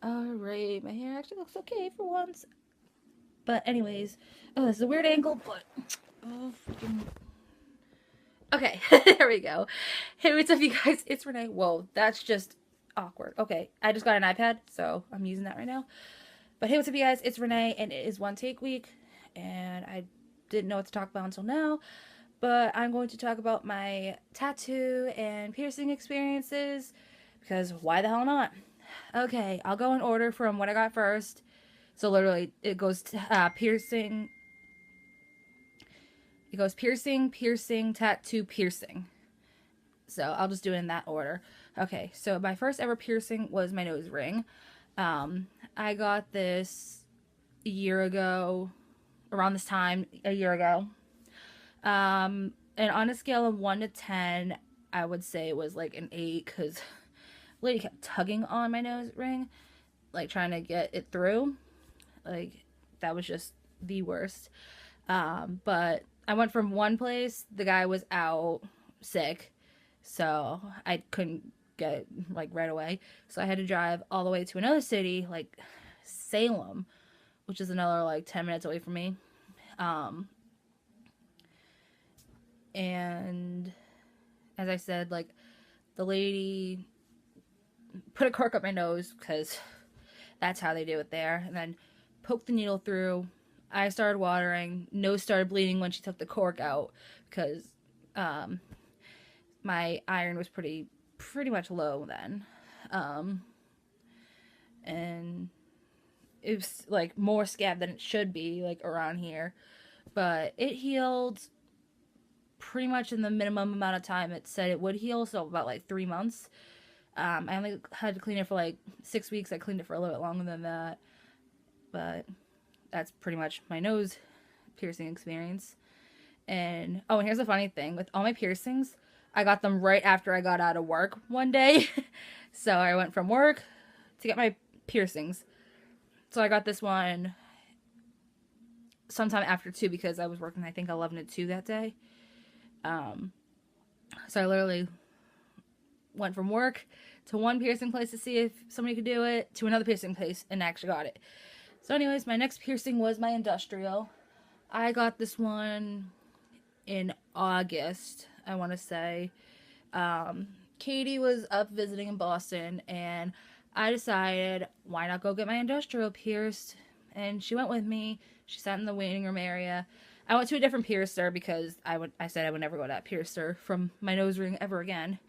Alright, my hair actually looks okay for once. But anyways, oh, this is a weird angle, but oh, freaking. Okay, there we go. Hey, what's up, you guys? It's Renee. Whoa, that's just awkward. Okay, I just got an iPad, so I'm using that right now. But hey, what's up, you guys? It's Renee, and it is one take week, and I didn't know what to talk about until now. But I'm going to talk about my tattoo and piercing experiences because why the hell not? Okay, I'll go in order from what I got first. So literally, it goes to, piercing. It goes piercing, piercing, tattoo, piercing. So I'll just do it in that order. Okay, so my first ever piercing was my nose ring. I got this a year ago, around this time, a year ago. And on a scale of 1 to 10, I would say it was like an 8 because the lady kept tugging on my nose ring, like trying to get it through. Like, that was just the worst. But I went from one place, the guy was out sick, so I couldn't get it like right away. So I had to drive all the way to another city, like Salem, which is another like 10 minutes away from me. And as I said, like, the lady put a cork up my nose because that's how they do it there, and then poked the needle through. I started watering. Nose started bleeding when she took the cork out because my iron was pretty much low then, and it was like more scab than it should be, like around here, but it healed pretty much in the minimum amount of time it said it would heal, so about like 3 months. I only had to clean it for like 6 weeks. I cleaned it for a little bit longer than that, but that's pretty much my nose piercing experience. And oh, and here's the funny thing with all my piercings, I got them right after I got out of work one day. So I went from work to get my piercings. So I got this one sometime after 2 because I was working, I think, 11 to 2 that day. So I literally went from work to one piercing place to see if somebody could do it, to another piercing place, and actually got it. So anyways, my next piercing was my industrial. I got this one in August, I want to say. Katie was up visiting in Boston, and I decided, why not go get my industrial pierced? And she went with me. She sat in the waiting room area. I went to a different piercer because I said I would never go to that piercer from my nose ring ever again.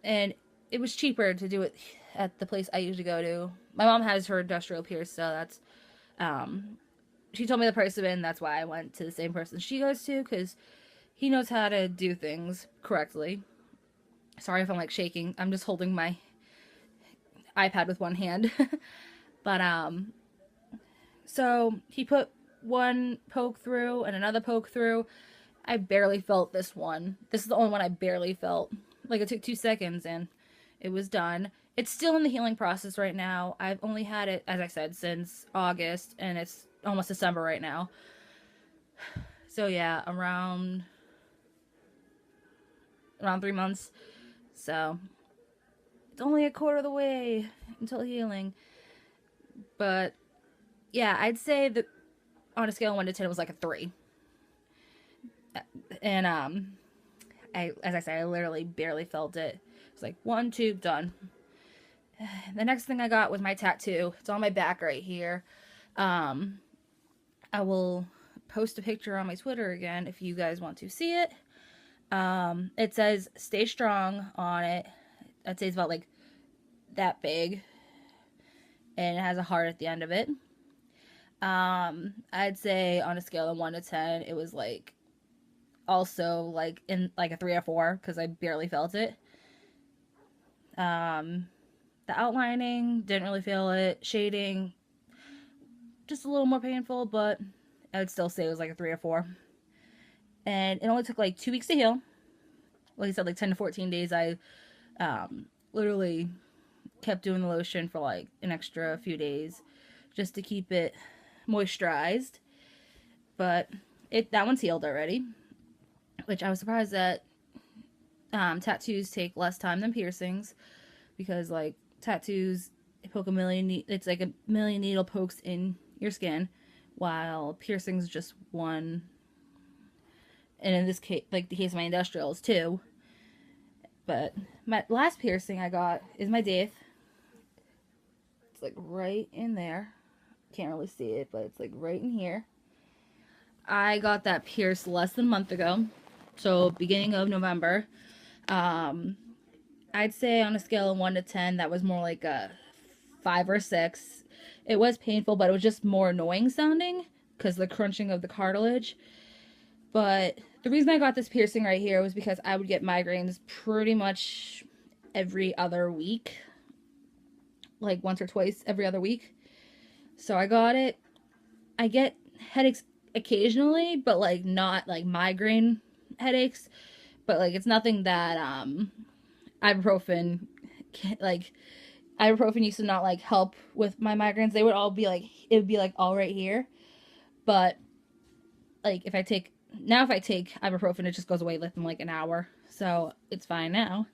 And it was cheaper to do it at the place I usually go to. My mom has her industrial pierced, so that's, she told me the price of it, and that's why I went to the same person she goes to, because he knows how to do things correctly. Sorry if I'm like shaking. I'm just holding my iPad with one hand. But, so he put one poke through and another poke through. I barely felt this one. This is the only one I barely felt. Like, it took 2 seconds and it was done. It's still in the healing process right now. I've only had it, as I said, since August, and it's almost December right now. So yeah, around 3 months. So it's only a quarter of the way until healing. But yeah, I'd say that on a scale of 1 to 10, it was like a 3. And as I said, I literally barely felt it. It's like 1, 2, done. The next thing I got was my tattoo. It's on my back right here. I will post a picture on my Twitter again if you guys want to see it. It says "Stay Strong" on it. I'd say it's about like that big, and it has a heart at the end of it. I'd say on a scale of 1 to 10, it was like also like in like a 3 or 4 because I barely felt it. The outlining, didn't really feel it. Shading, just a little more painful, but I would still say it was like a 3 or 4. And it only took like 2 weeks to heal. Like I said, like 10 to 14 days. I literally kept doing the lotion for like an extra few days just to keep it moisturized. But that one's healed already, which I was surprised that tattoos take less time than piercings, because like tattoos, poke a million, it's like a million needle pokes in your skin, while piercing's just one. And in this case, like the case of my industrial is two. But my last piercing I got is my daith. It's like right in there. Can't really see it, but it's like right in here. I got that pierced less than a month ago. So beginning of November. I'd say on a scale of 1 to 10, that was more like a 5 or 6. It was painful, but it was just more annoying sounding because the crunching of the cartilage. But the reason I got this piercing right here was because I would get migraines pretty much every other week. Like once or twice every other week. So I got it. I get headaches occasionally, but like not like migraine headaches. But like it's nothing that ibuprofen ibuprofen used to not like help with my migraines. They would all be like, it would be like all right here. But like if I take ibuprofen, it just goes away within like an hour. So it's fine now.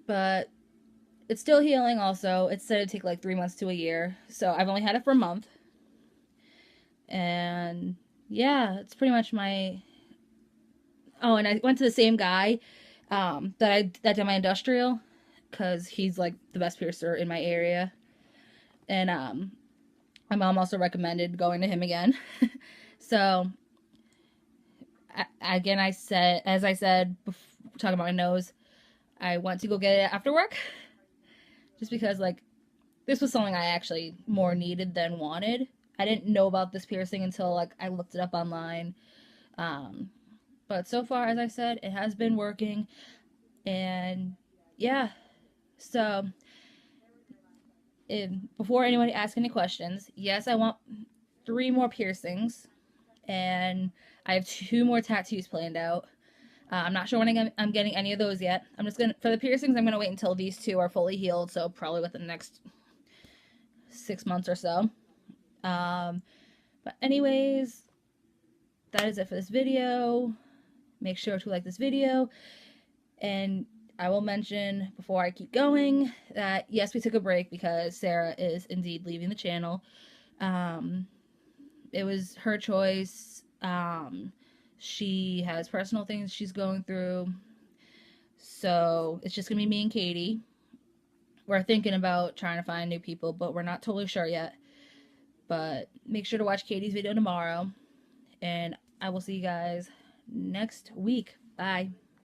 But it's still healing also. It said it'd take like 3 months to a year. So I've only had it for a month. And yeah, it's pretty much my... Oh, and I went to the same guy that did my industrial, because he's like the best piercer in my area. And my mom also recommended going to him again. So again, as I said before, talking about my nose, I went to go get it after work. Just because, like, this was something I actually more needed than wanted. I didn't know about this piercing until, like, I looked it up online. But so far, as I said, it has been working. And, yeah. So, before anyone asks any questions, yes, I want 3 more piercings. And I have 2 more tattoos planned out. I'm not sure when I'm getting any of those yet. I'm just for the piercings, I'm going to wait until these 2 are fully healed. So probably within the next 6 months or so. But anyways, that is it for this video. Make sure to like this video. And I will mention before I keep going that yes, we took a break because Sarah is indeed leaving the channel. It was her choice. She has personal things she's going through. So it's just going to be me and Katie. We're thinking about trying to find new people, but we're not totally sure yet. But make sure to watch Katie's video tomorrow. And I will see you guys next week. Bye.